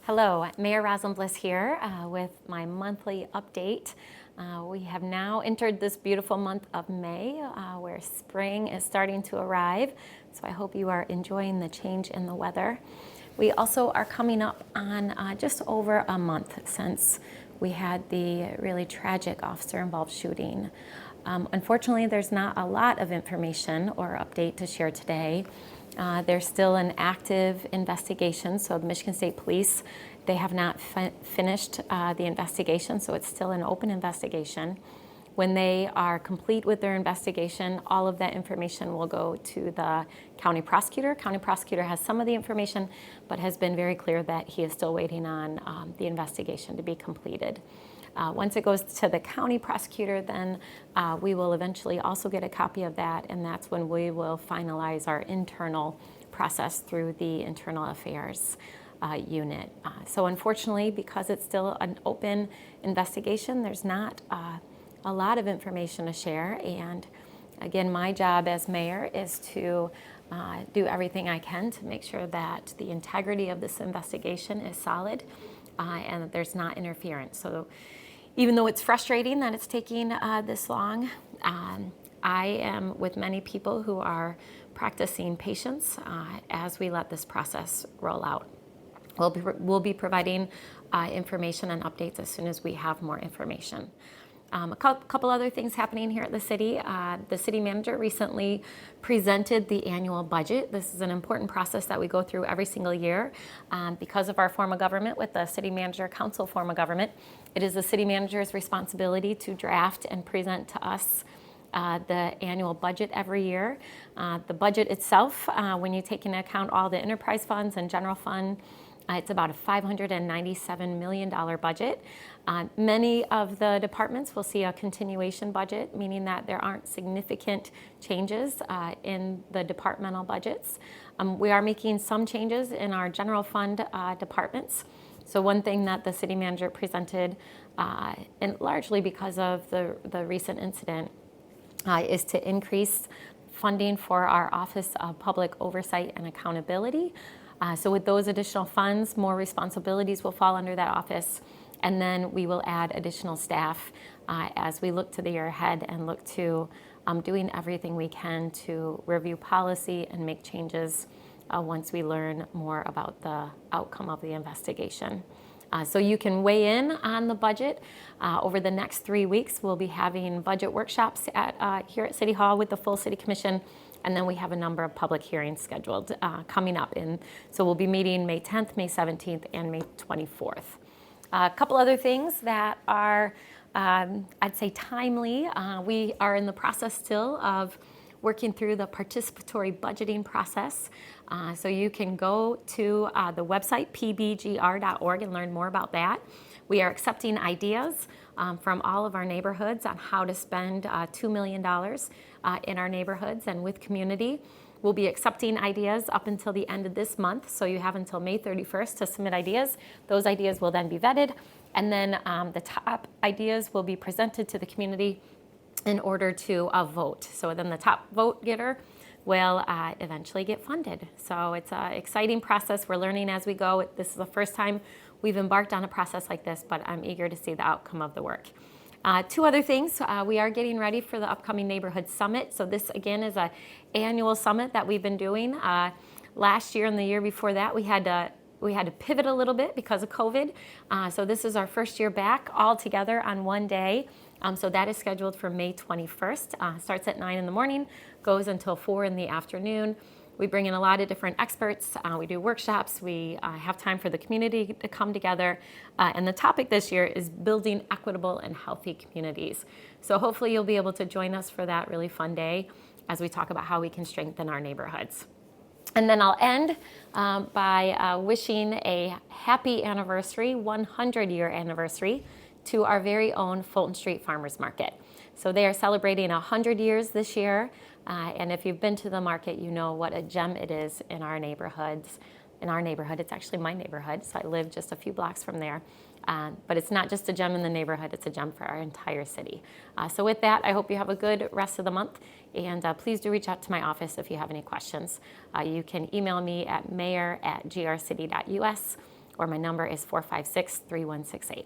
Hello, Mayor Rosalynn Bliss here with my monthly update. We have now entered this beautiful month of May where spring is starting to arrive, so I hope you are enjoying the change in the weather. We also are coming up on just over a month since we had the really tragic officer-involved shooting. Unfortunately, there's not a lot of information or update to share today. There's still an active investigation, so the Michigan State Police, they have not finished the investigation, so it's still an open investigation. When they are complete with their investigation, all of that information will go to the county prosecutor. County prosecutor has some of the information, but has been very clear that he is still waiting on the investigation to be completed. Once it goes to the county prosecutor, then we will eventually also get a copy of that, and that's when we will finalize our internal process through the internal affairs unit. So unfortunately, because it's still an open investigation, there's not a lot of information to share. And again, my job as mayor is to do everything I can to make sure that the integrity of this investigation is solid and that there's not interference. So even though it's frustrating that it's taking this long, I am with many people who are practicing patience as we let this process roll out. We'll be providing information and updates as soon as we have more information. A couple other things happening here at the city. The city manager recently presented the annual budget. This is an important process that we go through every single year. Because of our form of government with the city manager council form of government, it is the city manager's responsibility to draft and present to us the annual budget every year. The budget itself, when you take into account all the enterprise funds and general fund, it's about a $597 million budget. Many of the departments will see a continuation budget, meaning that there aren't significant changes in the departmental budgets. We are making some changes in our general fund departments. So one thing that the city manager presented, and largely because of the recent incident, is to increase funding for our Office of Public Oversight and Accountability. So with those additional funds, more responsibilities will fall under that office, and then we will add additional staff as we look to the year ahead and look to doing everything we can to review policy and make changes once we learn more about the outcome of the investigation. So you can weigh in on the budget. Over the next 3 weeks, we'll be having budget workshops here at City Hall with the full City Commission, and then we have a number of public hearings scheduled coming up. So we'll be meeting May 10th, May 17th, and May 24th. A couple other things that are, I'd say, timely. We are in the process still of working through the participatory budgeting process. So you can go to the website, pbgr.org, and learn more about that. We are accepting ideas from all of our neighborhoods on how to spend $2 million in our neighborhoods and with community. We'll be accepting ideas up until the end of this month, so you have until May 31st to submit ideas. Those ideas will then be vetted, and then the top ideas will be presented to the community in order to vote. So then the top vote getter will eventually get funded. So it's an exciting process. We're learning as we go. This is the first time we've embarked on a process like this, but I'm eager to see the outcome of the work. Two other things. We are getting ready for the upcoming Neighborhood Summit. So this, again, is an annual summit that we've been doing. Last year and the year before that, we had to pivot a little bit because of COVID. So this is our first year back all together on one day. So that is scheduled for May 21st. Starts at 9 in the morning, goes until 4 in the afternoon. We bring in a lot of different experts. We do workshops. We have time for the community to come together. And the topic this year is building equitable and healthy communities. So hopefully you'll be able to join us for that really fun day as we talk about how we can strengthen our neighborhoods. And then I'll end by wishing a happy anniversary, 100-year anniversary, to our very own Fulton Street Farmers Market. So they are celebrating 100 years this year. And if you've been to the market, you know what a gem it is in our neighborhoods. In our neighborhood, it's actually my neighborhood, so I live just a few blocks from there. But it's not just a gem in the neighborhood, it's a gem for our entire city. So with that, I hope you have a good rest of the month, and please do reach out to my office if you have any questions. You can email me at mayor@grcity.us, or my number is 456-3168.